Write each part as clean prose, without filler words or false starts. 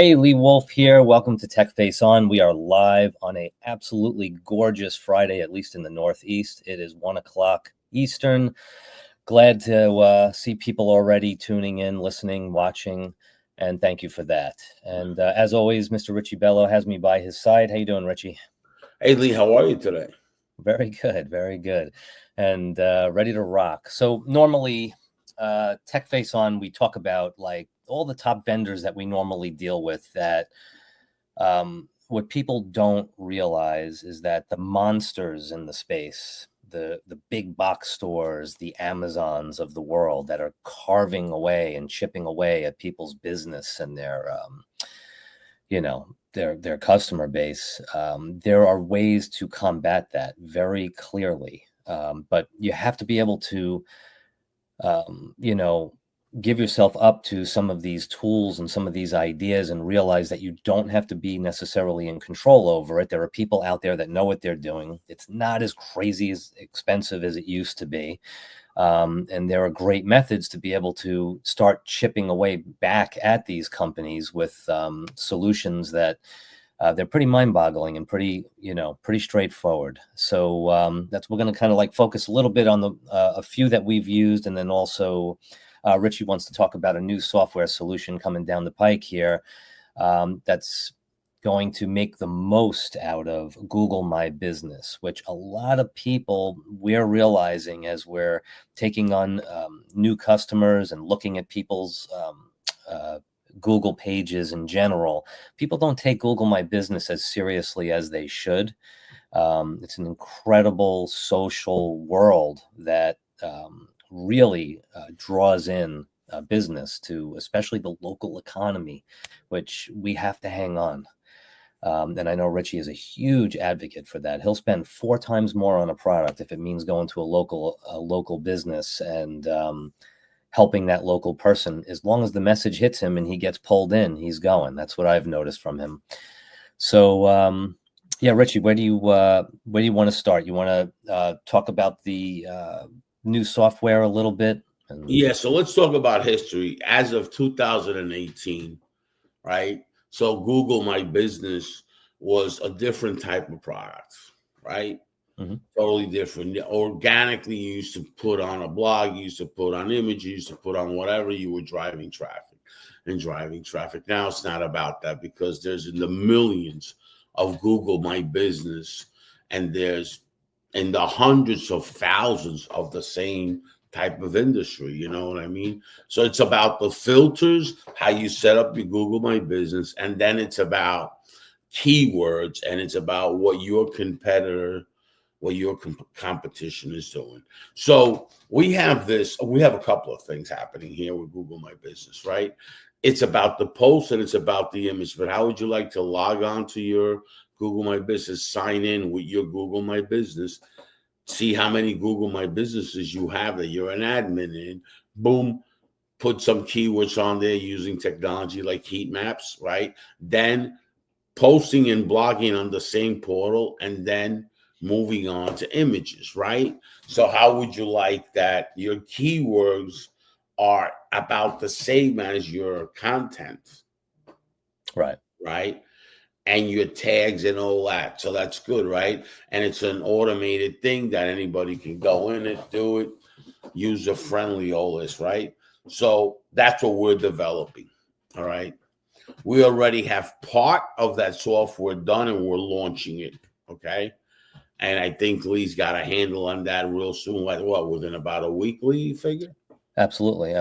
Hey, Lee Wolf here. Welcome to Tech Face On. We are live on a absolutely gorgeous Friday, at least in the Northeast. It is 1 o'clock Eastern. Glad to see people already tuning in, listening, watching, and thank you for that. And as always, Mr. Richie Bello has me by his side. How you doing, Richie? Hey Lee, how are you today? Very good, very good, and ready to rock. So normally, Tech Face On, we talk about like all the top vendors that we normally deal with. That what people don't realize is that the monsters in the space, the big box stores, the Amazons of the world that are carving away and chipping away at people's business and their customer base. There are ways to combat that very clearly, but you have to be able to um, you know give yourself up to some of these tools and some of these ideas and realize that you don't have to be necessarily in control over it. There are people out there that know what they're doing. It's not as crazy as expensive as it used to be. And there are great methods to be able to start chipping away back at these companies with solutions that they're pretty mind-boggling and pretty straightforward. So that's we're going to kind of like focus a little bit on a few that we've used, and then also Richie wants to talk about a new software solution coming down the pike here that's going to make the most out of Google My Business, which a lot of people we're realizing as we're taking on new customers and looking at people's Google pages in general. People don't take Google My Business as seriously as they should. It's an incredible social world that really draws in business to especially the local economy, which we have to hang on. And I know Richie is a huge advocate for that. He'll spend 4 times more on a product if it means going to a local business and helping that local person. As long as the message hits him and he gets pulled in, he's going. That's what I've noticed from him. So yeah, Richie, where do you want to start? You want to talk about the new software a little bit? Yeah, so let's talk about history. As of 2018, right? So Google My Business was a different type of product, right? Mhm. Totally different. Organically, you used to put on a blog, you used to put on images, you used to put on whatever you were driving traffic and driving traffic. Now it's not about that because there's in the millions of Google My Business, and there's in the hundreds of thousands of the same type of industry. You know what I mean? So it's about the filters, how you set up your Google My Business, and then it's about keywords, and it's about what your competitor, what your competition is doing. So we have a couple of things happening here with Google My Business, right? It's about the post and it's about the image. But how would you like to log on to your Google My Business, sign in with your Google My Business, see how many Google My Businesses you have that you're an admin in, boom, put some keywords on there using technology like heat maps, right? Then posting and blogging on the same portal, and then moving on to images, right? So how would you like that your keywords are about the same as your content, Right. right? And your tags and all that. So that's good, right? And it's an automated thing that anybody can go in and do it, user friendly, all this, right? So that's what we're developing. All right. We already have part of that software done and we're launching it. Okay. And I think Lee's got a handle on that real soon. Like what, within about a week, Lee, you figure? Absolutely.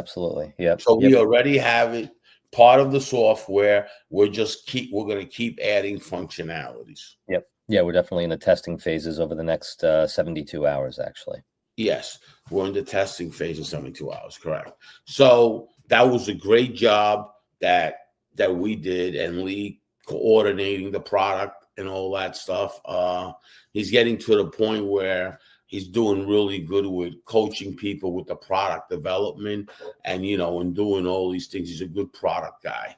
Yep. So we already have it, part of the software. We're gonna keep adding functionalities. Yep. Yeah, we're definitely in the testing phases over the next 72 hours, actually. Yes, we're in the testing phase of 72 hours, correct. So that was a great job that we did, and Lee coordinating the product and all that stuff. He's getting to the point where he's doing really good with coaching people with the product development and and doing all these things. He's a good product guy.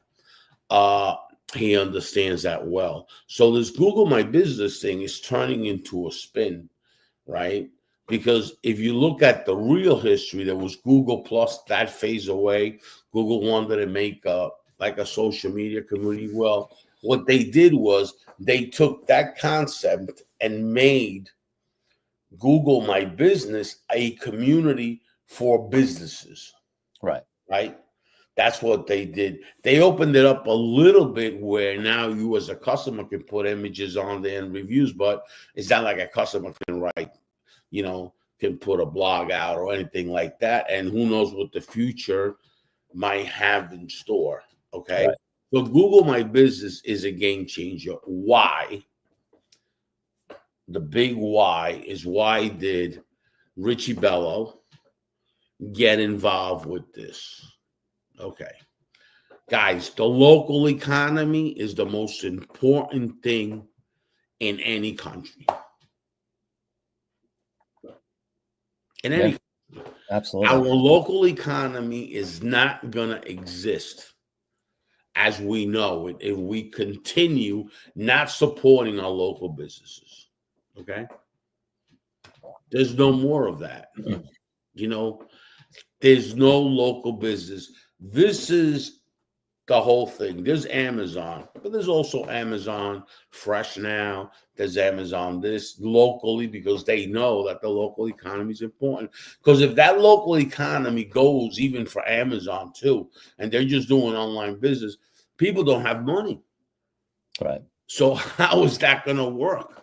He understands that well. So this Google My Business thing is turning into a spin, right? Because if you look at the real history, there was Google Plus, that phase away. Google wanted to make like a social media community. Well, what they did was they took that concept and made Google My Business a community for businesses, Right. right? That's what they did. They opened it up a little bit where now you as a customer can put images on there and reviews, but it's not like a customer can write, can put a blog out or anything like that. And who knows what the future might have in store. Okay. Right. So Google My Business is a game changer. Why? The big why is why did Richie Bello get involved with this? Okay. Guys, the local economy is the most important thing in any country. In any Absolutely. Our local economy is not going to exist as we know it if we continue not supporting our local businesses. Okay? There's no more of that. There's no local business. This is the whole thing. There's Amazon, but there's also Amazon Fresh now. There's Amazon this locally because they know that the local economy is important. Because if that local economy goes even for Amazon too, and they're just doing online business, people don't have money. Right. So how is that going to work?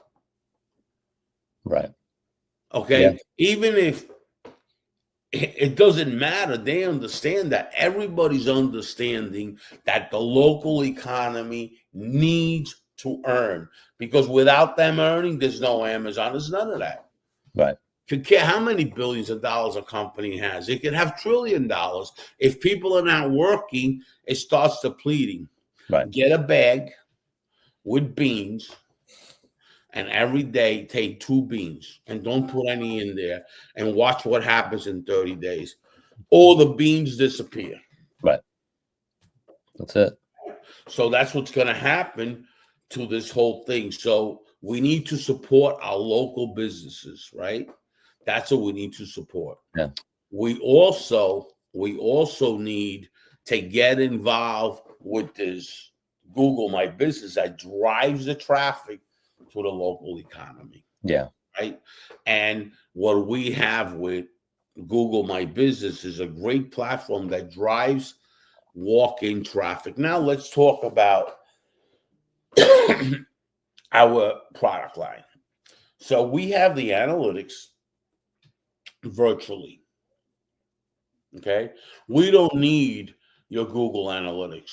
Right. Okay. Yeah. Even if it doesn't matter. They understand that. Everybody's understanding that the local economy needs to earn because without them earning, there's no Amazon. There's none of that. Right. Could care how many billions of dollars a company has. It could have $1 trillion. If people are not working, it starts depleting. Right. Get a bag with beans and every day take 2 beans and don't put any in there and watch what happens in 30 days. All the beans disappear. Right. That's it. So that's what's going to happen to this whole thing. So we need to support our local businesses, right? That's what we need to support. Yeah. We also need to get involved with this Google My Business that drives the traffic to the local economy. Yeah. Right. And what we have with Google My Business is a great platform that drives walk-in traffic. Now let's talk about our product line. So we have the analytics virtually. Okay. We don't need your Google Analytics.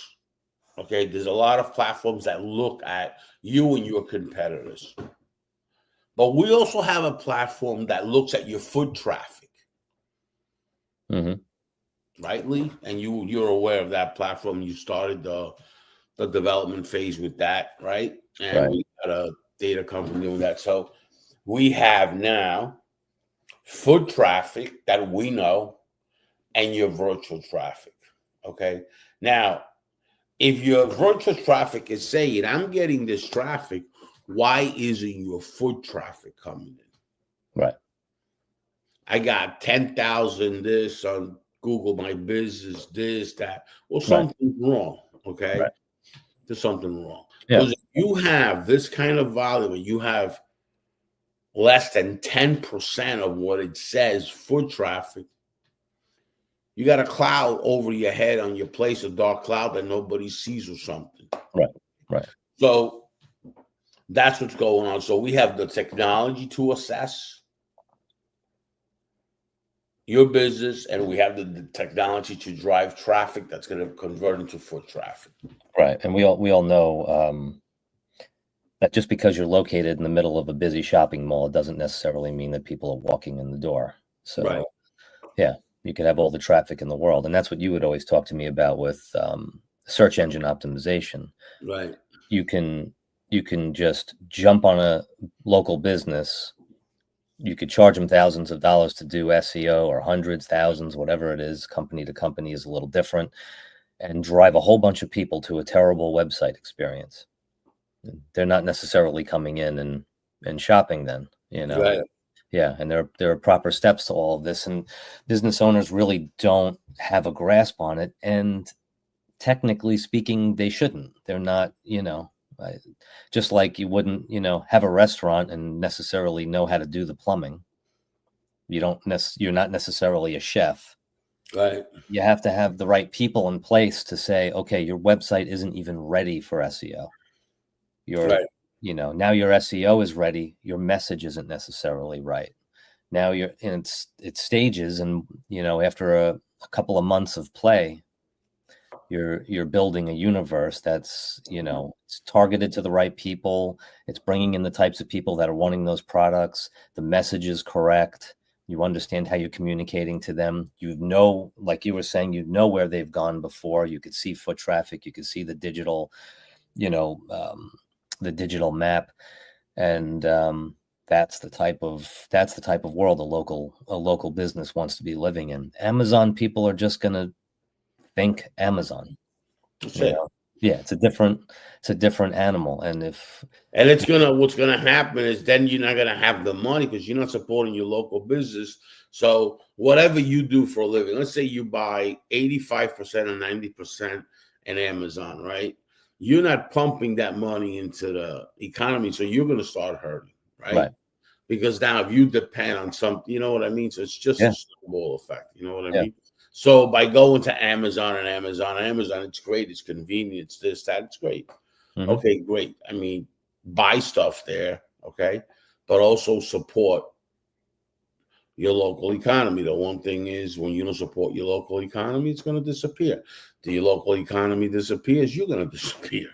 Okay. There's a lot of platforms that look at you and your competitors. But we also have a platform that looks at your foot traffic. Mm-hmm. Right, Lee? And you're aware of that platform. You started the development phase with that, right? And Right. we got a data company doing that. So we have now foot traffic that we know and your virtual traffic. Okay. Now, if your virtual traffic is saying, I'm getting this traffic, why isn't your foot traffic coming in? Right. I got 10,000 this on Google My Business, this, that. Well, something's wrong, okay? Right. There's something wrong. Yeah. Because if you have this kind of volume and you have less than 10% of what it says foot traffic, you got a cloud over your head on your place, a dark cloud that nobody sees or something. Right. Right. So that's what's going on. So we have the technology to assess your business, and we have the technology to drive traffic that's going to convert into foot traffic. Right. And we all know that just because you're located in the middle of a busy shopping mall, it doesn't necessarily mean that people are walking in the door. So, Right. Yeah, you could have all the traffic in the world. And that's what you would always talk to me about with search engine optimization. Right. You can just jump on a local business. You could charge them thousands of dollars to do SEO, or hundreds, thousands, whatever it is. Company to company is a little different, and drive a whole bunch of people to a terrible website experience. They're not necessarily coming in and shopping then, Right. Yeah. And there are proper steps to all of this, and business owners really don't have a grasp on it. And technically speaking, they shouldn't. They're not, just like you wouldn't, have a restaurant and necessarily know how to do the plumbing. You're not necessarily a chef. Right. You have to have the right people in place to say, okay, your website isn't even ready for SEO. Your, Right. now your SEO is ready. Your message isn't necessarily right. Now you're in its stages, and after a couple of months of play, you're building a universe that's it's targeted to the right people. It's bringing in the types of people that are wanting those products. The message is correct. You understand how you're communicating to them. Like you were saying, where they've gone before. You could see foot traffic. You could see the digital, the digital map, and that's the type of world a local business wants to be living in. Amazon people are just going to think Amazon. That's it. Yeah, it's a different animal. And What's gonna happen is then you're not gonna have the money because you're not supporting your local business. So whatever you do for a living, let's say you buy 85% or 90% in Amazon, right? You're not pumping that money into the economy, so you're gonna start hurting, right? Because now if you depend on something, you know what I mean? So it's just a snowball effect, you know what I mean? So by going to Amazon, it's great, it's convenient, it's this, that, it's great. Mm-hmm. Okay, great. I mean, buy stuff there, okay, but also support your local economy. The one thing is, when you don't support your local economy, it's going to disappear. Your local economy disappears, you're going to disappear.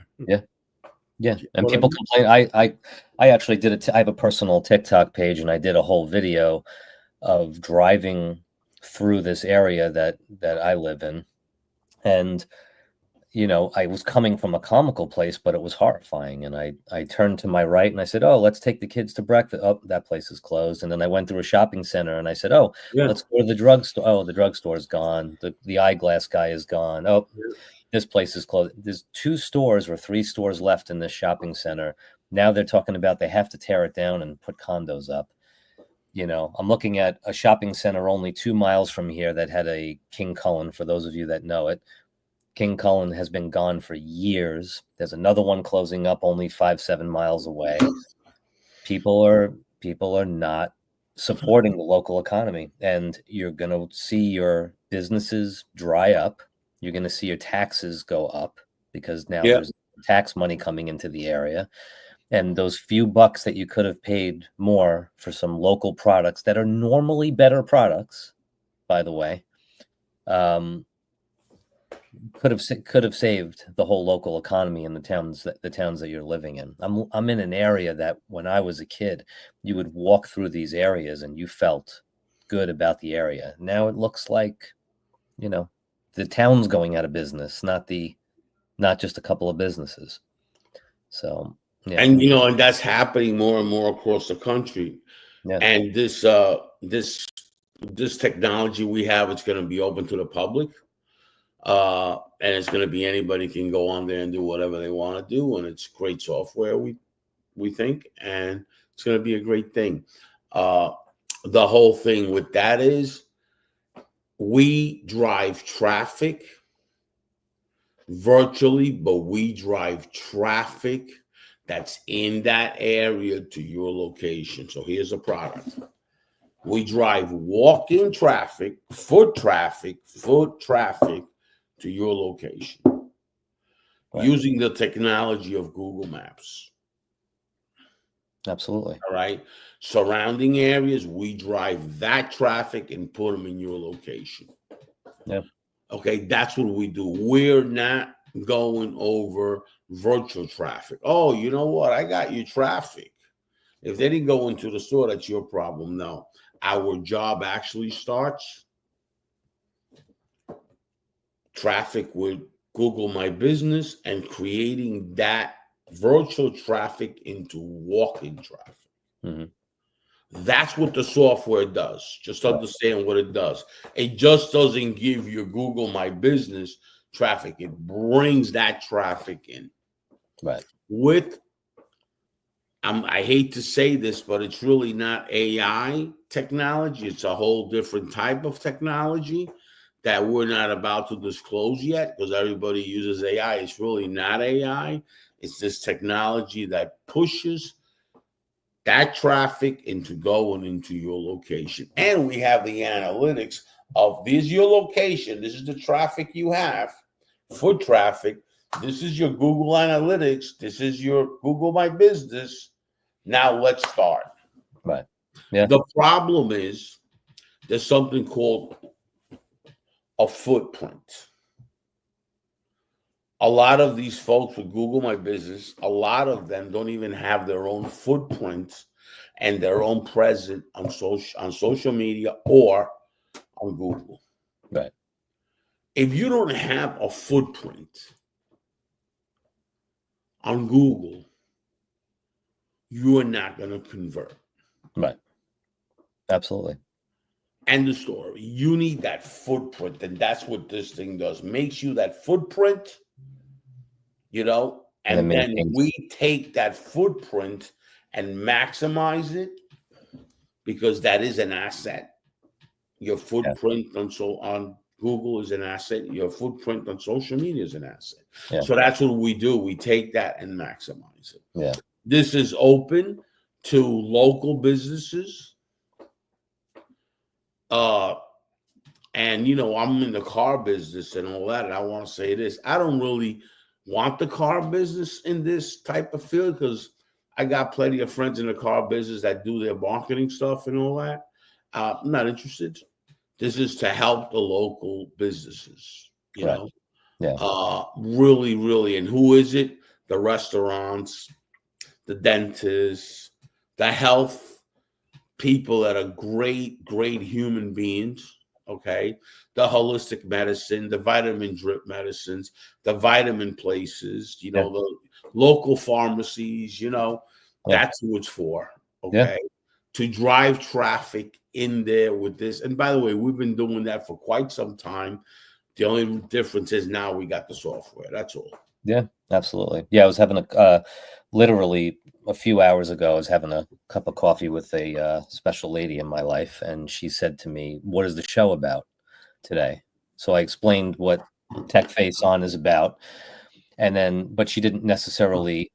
Yeah, and people complain. I actually did I have a personal TikTok page, and I did a whole video of driving through this area that I live in, and I was coming from a comical place, but it was horrifying. And I turned to my right and I said, "Oh, let's take the kids to breakfast." Oh, that place is closed. And then I went through a shopping center and I said, "Oh, let's go to the drugstore." Oh, the drugstore is gone. The eyeglass guy is gone. Oh, this place is closed. There's 2 stores or 3 stores left in this shopping center. Now they're talking about they have to tear it down and put condos up. I'm looking at a shopping center only 2 miles from here that had a King Cullen, for those of you that know it. King Cullen has been gone for years. There's another one closing up only 5-7 miles away. People are not supporting the local economy, and you're going to see your businesses dry up. You're going to see your taxes go up because now there's tax money coming into the area. And those few bucks that you could have paid more for some local products that are normally better products, by the way, could have saved the whole local economy in the towns that you're living in. I'm in an area that when I was a kid, you would walk through these areas and you felt good about the area. Now it looks like, the town's going out of business, not just a couple of businesses. So, yeah. And and that's happening more and more across the country. Yeah. And this technology we have, it's going to be open to the public. And it's going to be anybody can go on there and do whatever they want to do, and it's great software, we think, and it's going to be a great thing. The whole thing with that is we drive traffic virtually, but we drive traffic that's in that area to your location. So here's a product. We drive walk-in traffic, foot traffic to your location using the technology of Google Maps. Absolutely. All right. Surrounding areas, we drive that traffic and put them in your location. Yeah. Okay. That's what we do. We're not going over virtual traffic. Oh, you know what? I got your traffic. If they didn't go into the store, that's your problem. No. Our job actually starts traffic with Google My Business and creating that virtual traffic into walk-in traffic. Mm-hmm. That's what the software does. Just understand what it does. It just doesn't give you Google My Business traffic. It brings that traffic in. Right. I hate to say this, but it's really not AI technology. It's a whole different type of technology that we're not about to disclose yet because everybody uses AI. It's really not AI. It's this technology that pushes that traffic into going into your location. And we have the analytics of this is your location. This is the traffic you have, foot traffic. This is your Google Analytics. This is your Google My Business. Now let's start. Right. Yeah. The problem is there's something called a footprint. A lot of these folks with Google My Business, a lot of them don't even have their own footprint and their own presence on social media or on Google. Right. If you don't have a footprint on Google, you are not going to convert. Right. Absolutely. End of story. You need that footprint, and that's what this thing does. Makes you that footprint, and then we take that footprint and maximize it because that is an asset. Your footprint on Google is an asset. Your footprint on social media is an asset. Yeah. So that's what we do. We take that and maximize it. Yeah. This is open to local businesses. And I'm in the car business and all that, and I want to say this. I don't really want the car business in this type of field because I got plenty of friends in the car business that do their marketing stuff and all that. I'm not interested. This is to help the local businesses, you know. Yeah. Really, really. And who is it? The restaurants, the dentists, the health people that are great, great human beings. Okay. The holistic medicine, the vitamin drip medicines, the vitamin places, the local pharmacies, that's who it's for. Okay. Yeah. To drive traffic in there with this. And by the way, we've been doing that for quite some time. The only difference is now we got the software. That's all. Yeah, absolutely. Yeah, I was having literally a few hours ago, I was having a cup of coffee with a special lady in my life, and she said to me, "What is the show about today?" So I explained what Tech Face On is about, but she didn't necessarily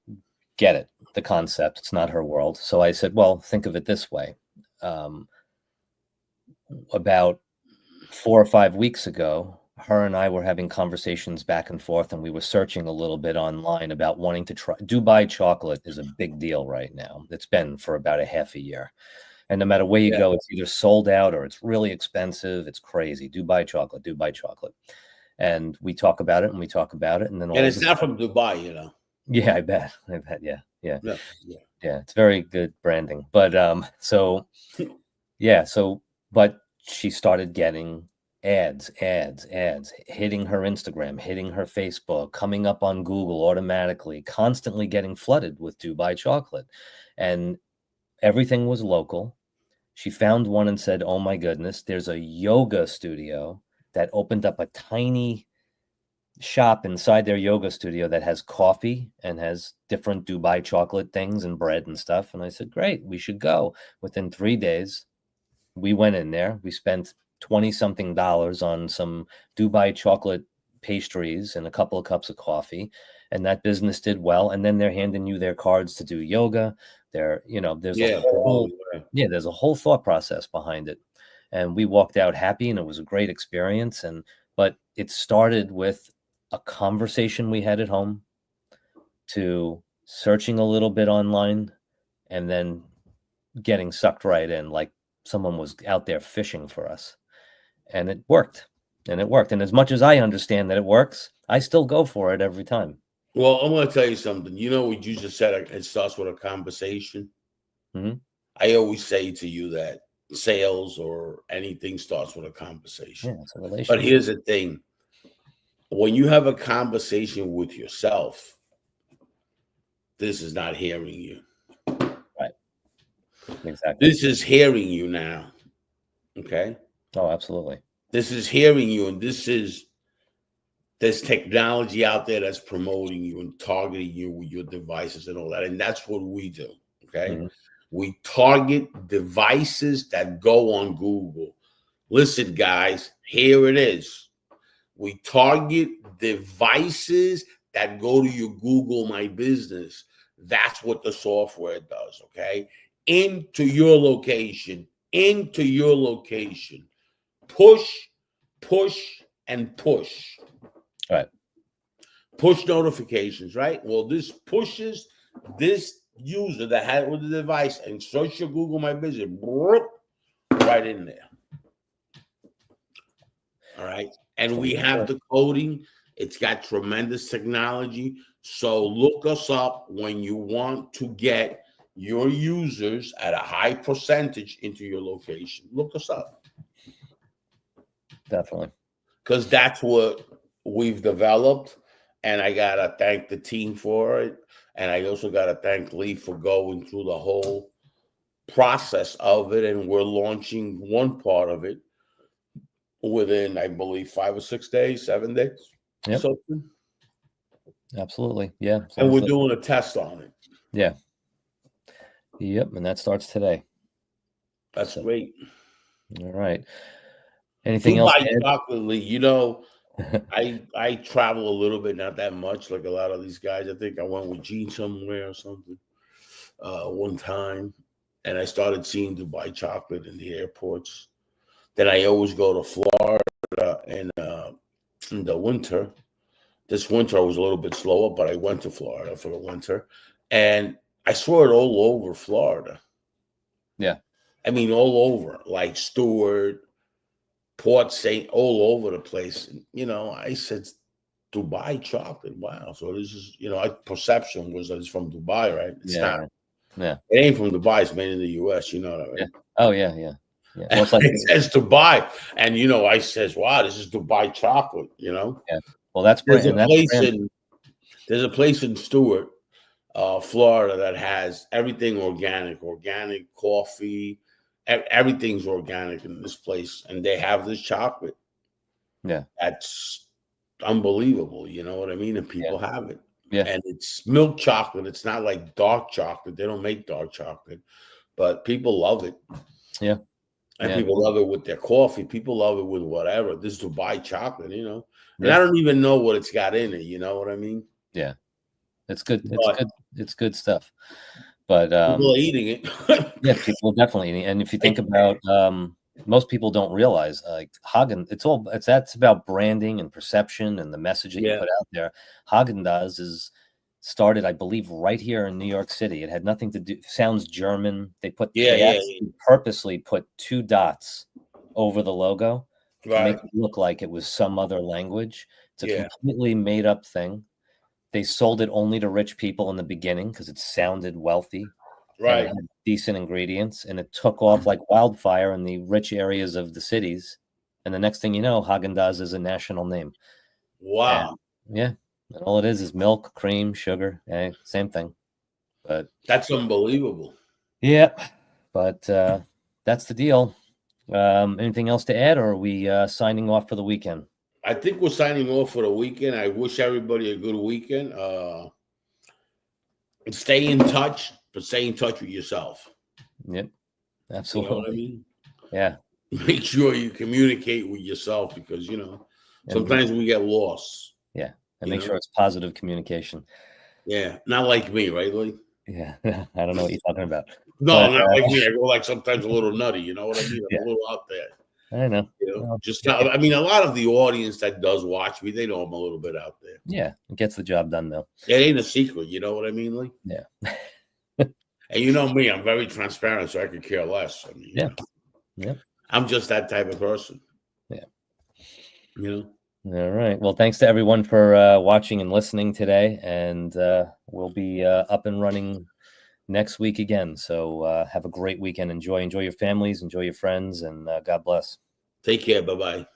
get it, the concept. It's not her world. So I said, "Well, think of it this way. About 4 or 5 weeks ago, her and I were having conversations back and forth, and we were searching a little bit online about wanting to try. Dubai chocolate is a big deal right now. It's been for about a half a year. And no matter where you go, it's either sold out or it's really expensive. It's crazy. Dubai chocolate, Dubai chocolate. And we talk about it and we talk about it. And then it's not from Dubai, Yeah, I bet. Yeah. It's very good branding. But but she started getting ads hitting her Instagram, hitting her Facebook, coming up on Google automatically, constantly getting flooded with Dubai chocolate. And everything was local. She found one and said, "Oh my goodness, there's a yoga studio that opened up a tiny shop inside their yoga studio that has coffee and has different Dubai chocolate things and bread and stuff." And I said, "Great, we should go." Within 3 days, we went in there. We spent $20-something on some Dubai chocolate pastries and a couple of cups of coffee, and that business did well. And then they're handing you their cards to do yoga. There's a whole thought process behind it. And we walked out happy, and it was a great experience. But it started with a conversation we had at home, to searching a little bit online, and then getting sucked right in, like someone was out there fishing for us. And it worked. And as much as I understand that it works, I still go for it every time. Well, I'm going to tell you something. What you just said, it starts with a conversation. Mm-hmm. I always say to you that sales or anything starts with a conversation. Yeah, it's a relationship. But here's the thing. When you have a conversation with yourself, this is not hearing you. Right. Exactly. This is hearing you now. Okay? Oh, absolutely. This is hearing you, and there's technology out there that's promoting you and targeting you with your devices and all that. And that's what we do. Okay. Mm-hmm. We target devices that go on Google. Listen, guys, here it is. We target devices that go to your Google My Business. That's what the software does, okay? Into your location, push, push, and push. All right. Push notifications, right? Well, this pushes this user that had it with the device and search your Google My Business right in there. All right. And we have the coding. It's got tremendous technology. So look us up when you want to get your users at a high percentage into your location. Look us up. Definitely. Because that's what we've developed. And I got to thank the team for it. And I also got to thank Lee for going through the whole process of it. And we're launching one part of it within, I believe, 5 or 6 days, 7 days. Yep. Something. Absolutely. Yeah. And we're doing a test on it. Yeah. Yep. And that starts today. That's great. All right. Anything else? Chocolate, Lee, you know, I travel a little bit, not that much, like a lot of these guys. I think I went with Gene somewhere or something one time, and I started seeing Dubai chocolate in the airports. Then I always go to Florida in the winter. This winter I was a little bit slower, but I went to Florida for the winter, and I saw it all over Florida. Yeah, I mean all over, like Stewart, Port St. all over the place. And, you know, I said Dubai chocolate. Wow. So this is, you know, perception was that it's from Dubai, right? It's not. Yeah. It ain't from Dubai. It's made in the U.S. You know that, right? Yeah. Oh yeah. Well, it's like it says Dubai, and you know, I says, "Wow, this is Dubai chocolate." You know. Yeah. Well, that's there's a place in Stewart, Florida, that has everything organic coffee. Everything's organic in this place, and they have this chocolate. Yeah, that's unbelievable. You know what I mean? And people have it. Yeah, and it's milk chocolate. It's not like dark chocolate. They don't make dark chocolate, but people love it. Yeah, and people love it with their coffee. People love it with whatever. This Dubai chocolate, you know. And I don't even know what it's got in it. You know what I mean? Yeah, it's good. It's good stuff. But people are eating it. Yeah, people are definitely eating it. And if you think about most people don't realize like that's about branding and perception and the message that you put out there. Haagen-Dazs is started, I believe, right here in New York City. It had nothing to do. Sounds German. They purposely put 2 dots over the logo to make it look like it was some other language. It's a completely made up thing. They sold it only to rich people in the beginning because it sounded wealthy. Right. And it had decent ingredients, and it took off like wildfire in the rich areas of the cities. And the next thing you know, Haagen-Dazs is a national name. Wow. And all it is milk, cream, sugar, same thing. But that's unbelievable. Yeah, but that's the deal. Anything else to add, or are we signing off for the weekend? I think we're signing off for the weekend. I wish everybody a good weekend. Stay in touch, but stay in touch with yourself. Yep, absolutely. You know what I mean? Yeah. Make sure you communicate with yourself because, you know, sometimes we get lost. Yeah, and make sure it's positive communication. Yeah, not like me, right, Lee? Yeah, I don't know what you're talking about. No, not like me. I go like sometimes a little nutty. You know what I mean? I'm a little out there. I know. You know, I mean, a lot of the audience that does watch me, they know I'm a little bit out there. Yeah, it gets the job done, though. It ain't a secret. You know what I mean, Lee? Yeah. And you know me, I'm very transparent, so I could care less. I mean, yeah. I'm just that type of person. Yeah. You know? All right. Well, thanks to everyone for watching and listening today. And we'll be up and running next week again. So have a great weekend. Enjoy your families, enjoy your friends, and God bless. Take care. Bye-bye.